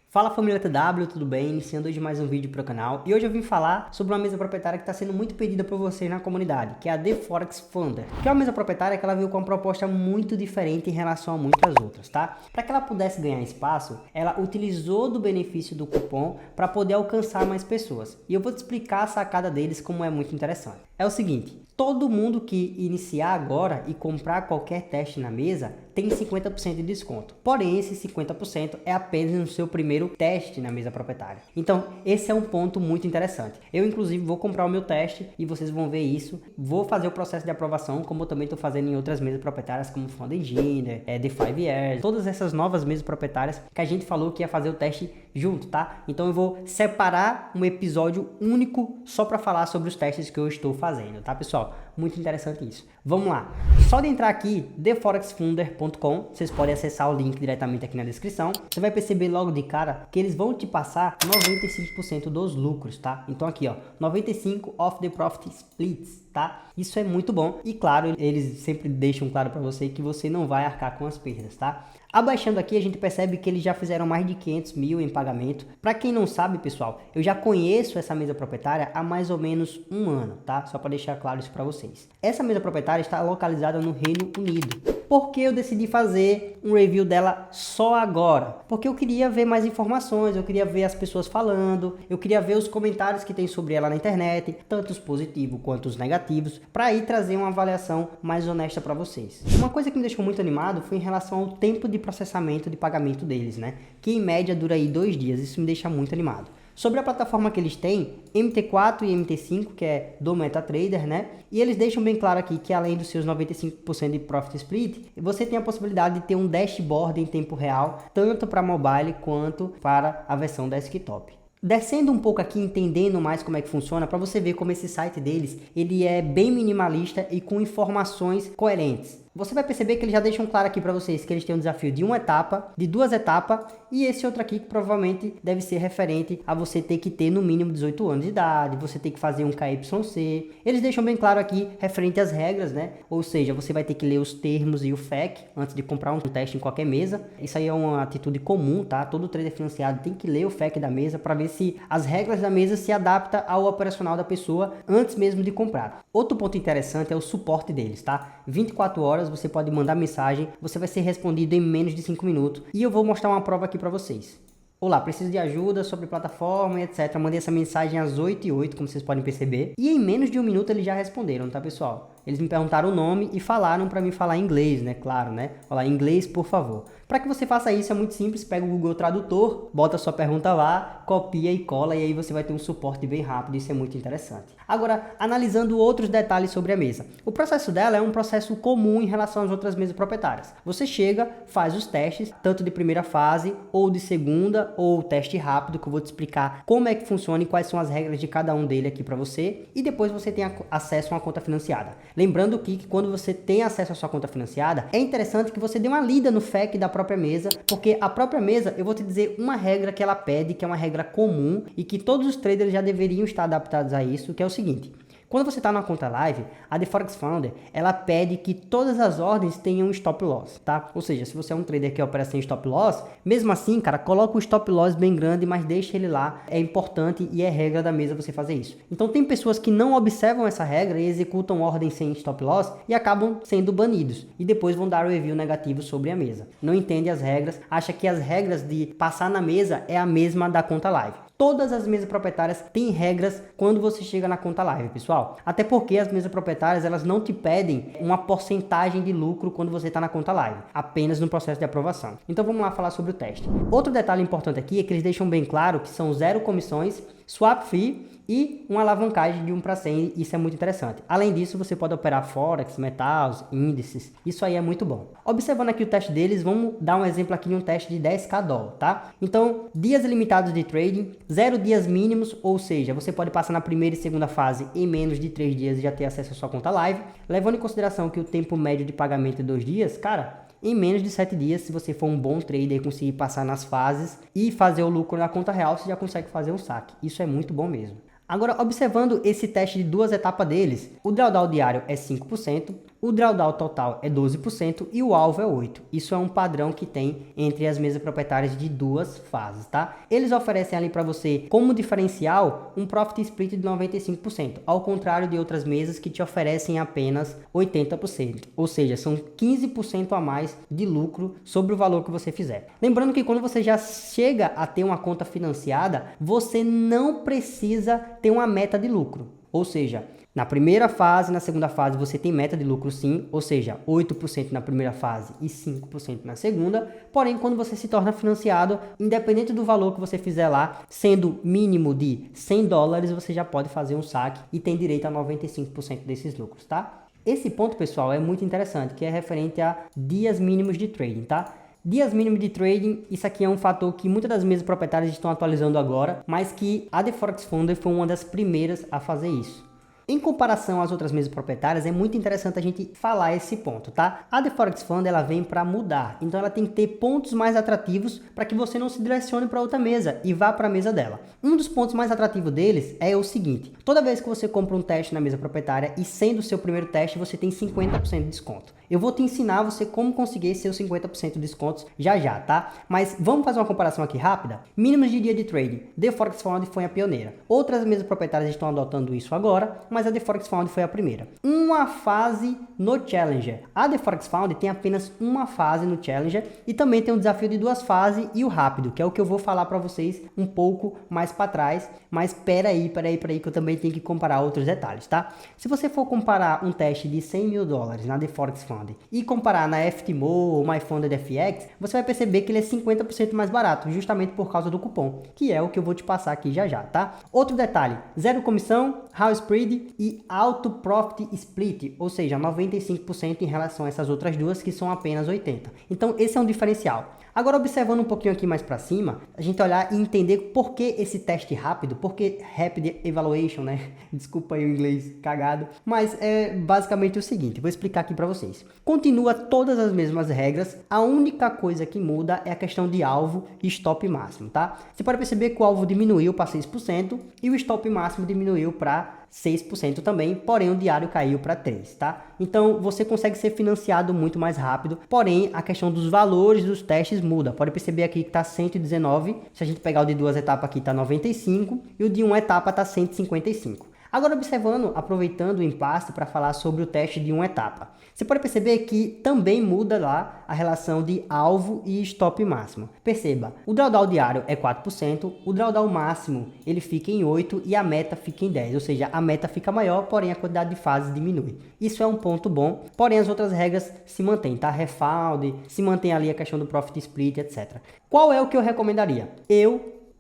Fala família TW, tudo bem? Iniciando hoje mais um vídeo para o canal e hoje eu vim falar sobre uma mesa proprietária que está sendo muito pedida por vocês na comunidade, que é a The Forex Funder, que é uma mesa proprietária que ela veio com uma proposta muito diferente em relação a muitas outras, tá? Para que ela pudesse ganhar espaço, ela utilizou do benefício do cupom para poder alcançar mais pessoas e eu vou te explicar a sacada deles como é muito interessante. É o seguinte, todo mundo que iniciar agora e comprar qualquer teste na mesa tem 50% de desconto. Porém, esse 50% é apenas no seu primeiro teste na mesa proprietária. Então, esse é um ponto muito interessante. Eu, inclusive, vou comprar o meu teste e vocês vão ver isso. Vou fazer o processo de aprovação, como eu também estou fazendo em outras mesas proprietárias, como Fund Engineer, The 5 Years, todas essas novas mesas proprietárias que a gente falou que ia fazer o teste junto, tá? Então, eu vou separar um episódio único só para falar sobre os testes que eu estou fazendo, tá, pessoal? Muito interessante isso. Vamos lá. Só de entrar aqui, theforexfunder.com, vocês podem acessar o link diretamente aqui na descrição. Você vai perceber logo de cara que eles vão te passar 95% dos lucros, tá? Então aqui, ó, 95 of the profit splits, tá? Isso é muito bom e claro, eles sempre deixam claro para você que você não vai arcar com as perdas, tá? Abaixando aqui a gente percebe que eles já fizeram mais de 500 mil em pagamento. Para quem não sabe, pessoal, eu já conheço essa mesa proprietária há mais ou menos um ano, tá? Só para deixar claro isso para vocês. Essa mesa proprietária está localizada no Reino Unido. Por que eu decidi fazer um review dela só agora? Porque eu queria ver mais informações, eu queria ver as pessoas falando, eu queria ver os comentários que tem sobre ela na internet, tanto os positivos quanto os negativos, para aí trazer uma avaliação mais honesta para vocês. Uma coisa que me deixou muito animado foi em relação ao tempo de processamento de pagamento deles, né? Que em média dura aí 2 dias, isso me deixa muito animado. Sobre a plataforma que eles têm, MT4 e MT5, que é do MetaTrader, né? E eles deixam bem claro aqui que além dos seus 95% de Profit Split, você tem a possibilidade de ter um dashboard em tempo real, tanto para mobile quanto para a versão desktop. Descendo um pouco aqui, entendendo mais como é que funciona, para você ver como esse site deles, ele é bem minimalista e com informações coerentes. Você vai perceber que eles já deixam claro aqui para vocês que eles têm um desafio de uma etapa, de 2 etapas e esse outro aqui que provavelmente deve ser referente a você ter que ter no mínimo 18 anos de idade, você ter que fazer um KYC. Eles deixam bem claro aqui referente às regras, né? Ou seja, você vai ter que ler os termos e o FAQ antes de comprar um teste em qualquer mesa. Isso aí é uma atitude comum, tá? Todo trader financiado tem que ler o FAQ da mesa para ver se as regras da mesa se adaptam ao operacional da pessoa antes mesmo de comprar. Outro ponto interessante é o suporte deles, tá? 24 horas você pode mandar mensagem, você vai ser respondido em menos de 5 minutos. E eu vou mostrar uma prova aqui para vocês. Olá, preciso de ajuda sobre plataforma, etc. Mandei essa mensagem às 8h08, como vocês podem perceber. E em menos de 1 minuto eles já responderam, tá, pessoal? Eles me perguntaram o nome e falaram para mim falar inglês, né? Claro, né? Olha lá, inglês, por favor. Para que você faça isso é muito simples, pega o Google Tradutor, bota a sua pergunta lá, copia e cola e aí você vai ter um suporte bem rápido, isso é muito interessante. Agora, analisando outros detalhes sobre a mesa. O processo dela é um processo comum em relação às outras mesas proprietárias. Você chega, faz os testes, tanto de primeira fase, ou de segunda, ou teste rápido, que eu vou te explicar como é que funciona e quais são as regras de cada um dele aqui para você, e depois você tem acesso a uma conta financiada. Lembrando que quando você tem acesso à sua conta financiada, é interessante que você dê uma lida no FAQ da própria mesa, porque a própria mesa, eu vou te dizer uma regra que ela pede, que é uma regra comum e que todos os traders já deveriam estar adaptados a isso, que é o seguinte: quando você está na conta live, a The Forex Funder, ela pede que todas as ordens tenham stop loss, tá? Ou seja, se você é um trader que opera sem stop loss, mesmo assim, cara, coloca o stop loss bem grande, mas deixa ele lá. É importante e é regra da mesa você fazer isso. Então tem pessoas que não observam essa regra e executam ordens sem stop loss e acabam sendo banidos. E depois vão dar o review negativo sobre a mesa. Não entende as regras, acha que as regras de passar na mesa é a mesma da conta live. Todas as mesas proprietárias têm regras quando você chega na conta live, pessoal. Até porque as mesas proprietárias, elas não te pedem uma porcentagem de lucro quando você está na conta live, apenas no processo de aprovação. Então vamos lá falar sobre o teste. Outro detalhe importante aqui é que eles deixam bem claro que são 0 comissões, swap fee e uma alavancagem de 1 para 100, isso é muito interessante. Além disso, você pode operar Forex, Metals, índices, isso aí é muito bom. Observando aqui o teste deles, vamos dar um exemplo aqui de um teste de 10k dólar, tá? Então, dias limitados de trading, 0 dias mínimos, ou seja, você pode passar na primeira e segunda fase em menos de 3 dias e já ter acesso à sua conta live. Levando em consideração que o tempo médio de pagamento é 2 dias, cara, em menos de 7 dias, se você for um bom trader e conseguir passar nas fases e fazer o lucro na conta real, você já consegue fazer um saque. Isso é muito bom mesmo. Agora, observando esse teste de 2 etapas deles, o drawdown diário é 5%, o drawdown total é 12% e o alvo é 8%. Isso é um padrão que tem entre as mesas proprietárias de duas fases, tá? Eles oferecem ali para você, como diferencial, um profit split de 95%, ao contrário de outras mesas que te oferecem apenas 80%. Ou seja, são 15% a mais de lucro sobre o valor que você fizer. Lembrando que quando você já chega a ter uma conta financiada, você não precisa ter uma meta de lucro. Ou seja, na primeira fase, na segunda fase, você tem meta de lucro sim, ou seja, 8% na primeira fase e 5% na segunda. Porém, quando você se torna financiado, independente do valor que você fizer lá, sendo mínimo de $100, você já pode fazer um saque e tem direito a 95% desses lucros, tá? Esse ponto, pessoal, é muito interessante, que é referente a dias mínimos de trading, tá? Dias mínimos de trading, isso aqui é um fator que muitas das mesas proprietárias estão atualizando agora, mas que a The Forex Funder foi uma das primeiras a fazer isso. Em comparação às outras mesas proprietárias, é muito interessante a gente falar esse ponto, tá? A The Forex Fund, ela vem para mudar, então ela tem que ter pontos mais atrativos para que você não se direcione para outra mesa e vá para a mesa dela. Um dos pontos mais atrativos deles é o seguinte: toda vez que você compra um teste na mesa proprietária e sendo o seu primeiro teste, você tem 50% de desconto. Eu vou te ensinar você como conseguir seus 50% de descontos já já, tá? Mas vamos fazer uma comparação aqui rápida. Mínimos de dia de trading. The Forex Fund foi a pioneira. Outras mesas proprietárias estão adotando isso agora, mas a The Forex Fund foi a primeira. Uma fase no Challenger. A The Forex Fund tem apenas uma fase no Challenger e também tem um desafio de 2 fases e o rápido, que é o que eu vou falar para vocês um pouco mais para trás. Mas peraí, que eu também tenho que comparar outros detalhes, tá? Se você for comparar um teste de $100 mil na The Forex Fund e comparar na FTMO ou MyFundedFX, você vai perceber que ele é 50% mais barato, justamente por causa do cupom, que é o que eu vou te passar aqui já já, tá? Outro detalhe, zero comissão, house spread e auto profit split, ou seja, 95% em relação a essas outras duas que são apenas 80%. Então esse é um diferencial. Agora, observando um pouquinho aqui mais para cima, a gente olhar e entender por que esse teste rápido, por que Rapid Evaluation, né? Desculpa aí o inglês cagado, mas é basicamente o seguinte, vou explicar aqui para vocês. Continua todas as mesmas regras, a única coisa que muda é a questão de alvo e stop máximo, tá? Você pode perceber que o alvo diminuiu para 6% e o stop máximo diminuiu para 6% também, porém o diário caiu para 3%, tá? Então você consegue ser financiado muito mais rápido, porém a questão dos valores dos testes muda. Pode perceber aqui que está 119, se a gente pegar o de 2 etapas aqui está 95 e o de 1 etapa está 155. Agora observando, aproveitando o impasse para falar sobre o teste de 1 etapa. Você pode perceber que também muda lá a relação de alvo e stop máximo. Perceba, o drawdown diário é 4%, o drawdown máximo ele fica em 8% e a meta fica em 10%, ou seja, a meta fica maior, porém a quantidade de fases diminui. Isso é um ponto bom, porém as outras regras se mantêm, tá? Refund, se mantém ali a questão do profit split, etc. Qual é o que eu recomendaria?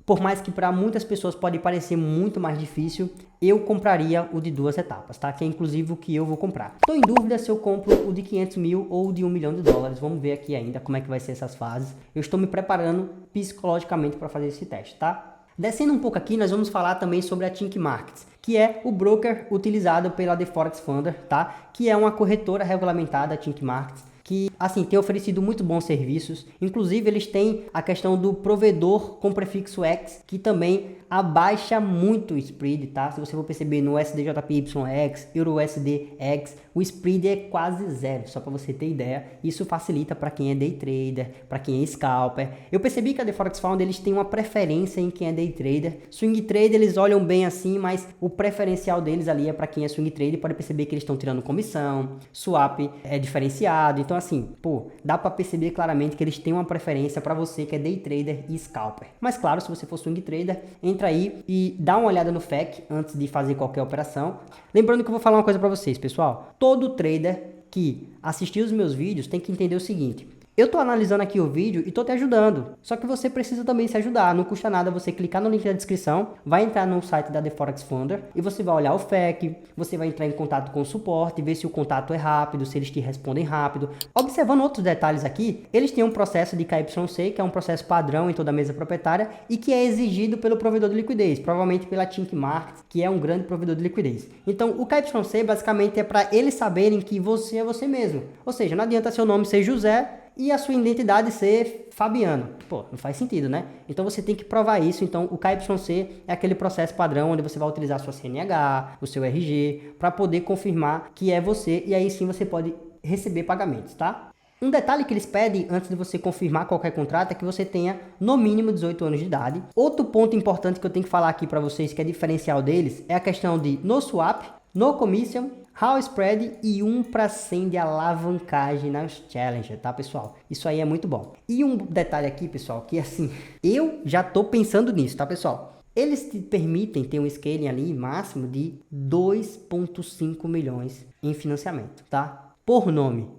Por mais que para muitas pessoas pode parecer muito mais difícil, eu compraria o de 2 etapas, tá? Que é inclusive o que eu vou comprar. Estou em dúvida se eu compro o de 500 mil ou o de $1 milhão. Vamos ver aqui ainda como é que vai ser essas fases. Eu estou me preparando psicologicamente para fazer esse teste, tá? Descendo um pouco aqui, nós vamos falar também sobre a Think Markets, que é o broker utilizado pela The Forex Funder, tá? Que é uma corretora regulamentada, a Think Markets, que, assim, tem oferecido muito bons serviços. Inclusive, eles têm a questão do provedor com prefixo X, que também abaixa muito o spread, tá? Se você for perceber no SDJPYX, EURUSDX, o spread é quase zero, só para você ter ideia. Isso facilita para quem é day trader, para quem é scalper. Eu percebi que a The Forex Fund, eles têm uma preferência em quem é day trader. Swing trader, eles olham bem assim, mas o preferencial deles ali é para quem é swing trader. Pode perceber que eles estão tirando comissão, swap é diferenciado. Então, assim, pô, dá para perceber claramente que eles têm uma preferência para você que é day trader e scalper. Mas claro, se você for swing trader, entra aí e dá uma olhada no FAQ antes de fazer qualquer operação. Lembrando que eu vou falar uma coisa para vocês, pessoal. Todo trader que assistir os meus vídeos tem que entender o seguinte: eu tô analisando aqui o vídeo e tô te ajudando, só que você precisa também se ajudar. Não custa nada você clicar no link da descrição, vai entrar no site da The Forex Funder e você vai olhar o FAQ, você vai entrar em contato com o suporte, ver se o contato é rápido, se eles te respondem rápido. Observando outros detalhes aqui, eles têm um processo de KYC, que é um processo padrão em toda a mesa proprietária e que é exigido pelo provedor de liquidez, provavelmente pela Think Markets, que é um grande provedor de liquidez. Então, o KYC basicamente é para eles saberem que você é você mesmo. Ou seja, não adianta seu nome ser José e a sua identidade ser Fabiano. Pô, não faz sentido, né? Então você tem que provar isso. Então o KYC é aquele processo padrão onde você vai utilizar a sua CNH, o seu RG, para poder confirmar que é você, e aí sim você pode receber pagamentos, tá? Um detalhe que eles pedem antes de você confirmar qualquer contrato é que você tenha no mínimo 18 anos de idade. Outro ponto importante que eu tenho que falar aqui para vocês, que é diferencial deles, é a questão de no swap, no commission, how spread e 1/100 de alavancagem nas challenger, tá, pessoal? Isso aí é muito bom. E um detalhe aqui, pessoal, que assim, eu já tô pensando nisso, tá, pessoal? Eles te permitem ter um scaling ali máximo de 2,5 milhões em financiamento, tá? Por nome.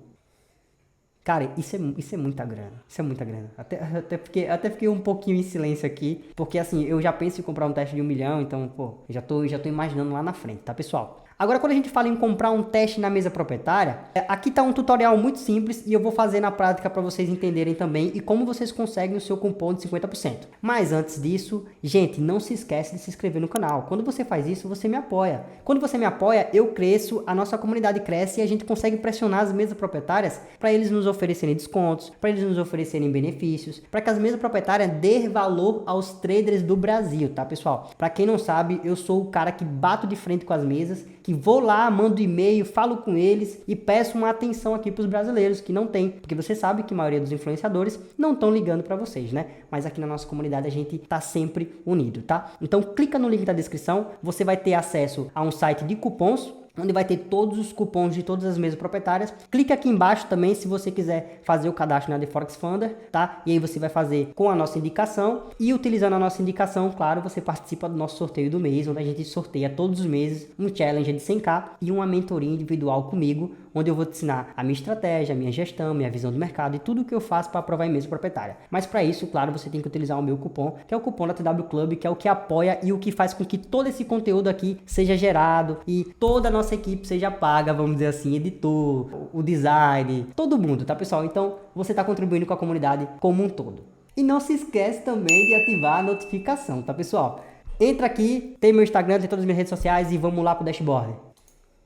Cara, isso é muita grana. Isso é muita grana. Até fiquei um pouquinho em silêncio aqui. Porque assim, eu já penso em comprar um teste de 1 milhão. Então, pô, já tô imaginando lá na frente, tá, pessoal? Agora, quando a gente fala em comprar um teste na mesa proprietária, aqui tá um tutorial muito simples e eu vou fazer na prática para vocês entenderem também e como vocês conseguem o seu cupom de 50%. Mas antes disso, gente, não se esquece de se inscrever no canal. Quando você faz isso, você me apoia. Quando você me apoia, eu cresço, a nossa comunidade cresce e a gente consegue pressionar as mesas proprietárias para eles nos oferecerem descontos, para eles nos oferecerem benefícios, para que as mesas proprietárias dê valor aos traders do Brasil, tá, pessoal? Para quem não sabe, eu sou o cara que bato de frente com as mesas, que vou lá, mando e-mail, falo com eles e peço uma atenção aqui para os brasileiros que não tem, porque você sabe que a maioria dos influenciadores não estão ligando para vocês, né? Mas aqui na nossa comunidade a gente tá sempre unido, tá? Então clica no link da descrição, você vai ter acesso a um site de cupons, onde vai ter todos os cupons de todas as mesas proprietárias. Clica aqui embaixo também se você quiser fazer o cadastro na The Forex Funder, tá? E aí você vai fazer com a nossa indicação e utilizando a nossa indicação, claro, você participa do nosso sorteio do mês, onde a gente sorteia todos os meses um challenge de 100k e uma mentoria individual comigo, onde eu vou te ensinar a minha estratégia, a minha gestão, minha visão do mercado e tudo o que eu faço para aprovar em mesa proprietária. Mas para isso, claro, você tem que utilizar o meu cupom, que é o cupom da TW Club, que é o que apoia e o que faz com que todo esse conteúdo aqui seja gerado e toda a nossa equipe seja paga, vamos dizer assim, editor, o design, todo mundo, tá, pessoal? Então, você está contribuindo com a comunidade como um todo. E não se esquece também de ativar a notificação, tá, pessoal? Entra aqui, tem meu Instagram, tem todas as minhas redes sociais e vamos lá pro dashboard.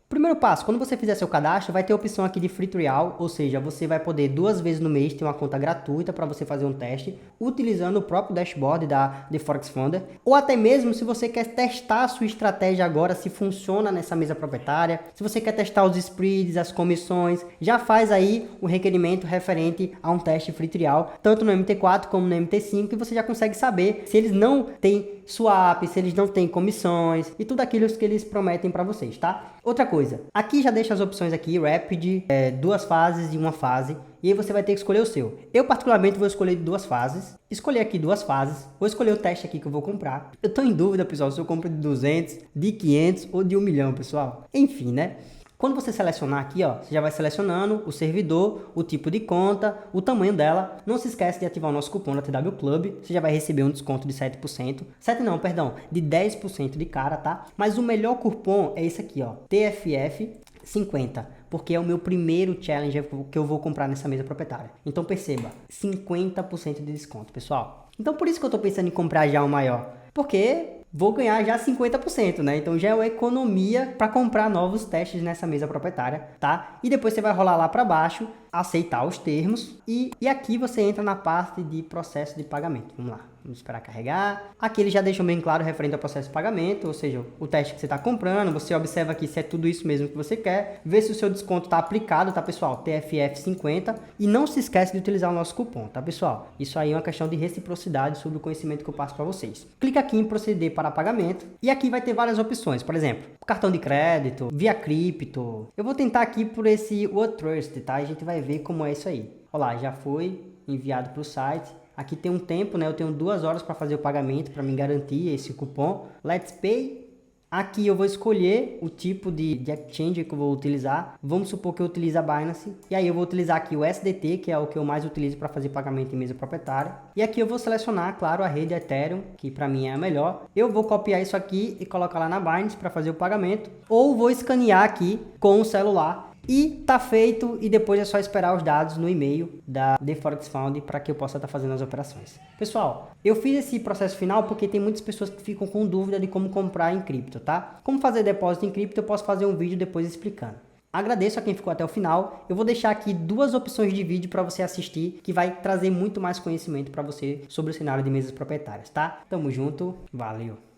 Primeiro passo, quando você fizer seu cadastro, vai ter a opção aqui de Free Trial, ou seja, você vai poder 2 vezes no mês ter uma conta gratuita para você fazer um teste, utilizando o próprio dashboard da The Forex Funder, ou até mesmo se você quer testar a sua estratégia agora, se funciona nessa mesa proprietária, se você quer testar os spreads, as comissões, já faz aí o requerimento referente a um teste Free Trial, tanto no MT4 como no MT5, e você já consegue saber se eles não têm swap, se eles não têm comissões e tudo aquilo que eles prometem para vocês, tá? Outra coisa, aqui já deixa as opções aqui, Rapid, 2 fases e 1 fase, e aí você vai ter que escolher o seu. Eu particularmente vou escolher 2 fases, escolher aqui 2 fases, vou escolher o teste aqui que eu vou comprar. Eu tô em dúvida, pessoal, se eu compro de 200, de 500 ou de 1 milhão, pessoal. Enfim, né? Quando você selecionar aqui, ó, você já vai selecionando o servidor, o tipo de conta, o tamanho dela. Não se esquece de ativar o nosso cupom da TW Club. Você já vai receber um desconto de 7%. 7 não, perdão, de 10% de cara, tá? Mas o melhor cupom é esse aqui, ó, TFF50. Porque é o meu primeiro challenge que eu vou comprar nessa mesa proprietária. Então perceba, 50% de desconto, pessoal. Então por isso que eu tô pensando em comprar já o maior. Porque vou ganhar já 50%, né? Então já é uma economia para comprar novos testes nessa mesa proprietária, tá? E depois você vai rolar lá para baixo, aceitar os termos e aqui você entra na parte de processo de pagamento. Vamos lá, vamos esperar carregar. Aqui ele já deixa bem claro referente ao processo de pagamento, ou seja, o teste que você está comprando. Você observa aqui se é tudo isso mesmo que você quer, vê se o seu desconto está aplicado, tá, pessoal? TFF50 e não se esquece de utilizar o nosso cupom, tá, pessoal? Isso aí é uma questão de reciprocidade sobre o conhecimento que eu passo para vocês. Clica aqui em proceder para pagamento e aqui vai ter várias opções, por exemplo, cartão de crédito, via cripto. Eu vou tentar aqui por esse WordTrust, tá? A gente vai ver como é isso aí. Olha lá, já foi enviado para o site. Aqui tem um tempo, né? Eu tenho 2 horas para fazer o pagamento para me garantir esse cupom. Let's Pay. Aqui eu vou escolher o tipo de exchange que eu vou utilizar. Vamos supor que eu utilize a Binance. E aí eu vou utilizar aqui o SDT, que é o que eu mais utilizo para fazer pagamento em mesa proprietária. E aqui eu vou selecionar, claro, a rede Ethereum, que para mim é a melhor. Eu vou copiar isso aqui e colocar lá na Binance para fazer o pagamento. Ou vou escanear aqui com o celular. E tá feito, e depois é só esperar os dados no e-mail da The Forex Fund para que eu possa estar fazendo as operações. Pessoal, eu fiz esse processo final porque tem muitas pessoas que ficam com dúvida de como comprar em cripto, tá? Como fazer depósito em cripto, eu posso fazer um vídeo depois explicando. Agradeço a quem ficou até o final. Eu vou deixar aqui 2 opções de vídeo para você assistir, que vai trazer muito mais conhecimento para você sobre o cenário de mesas proprietárias, tá? Tamo junto, valeu!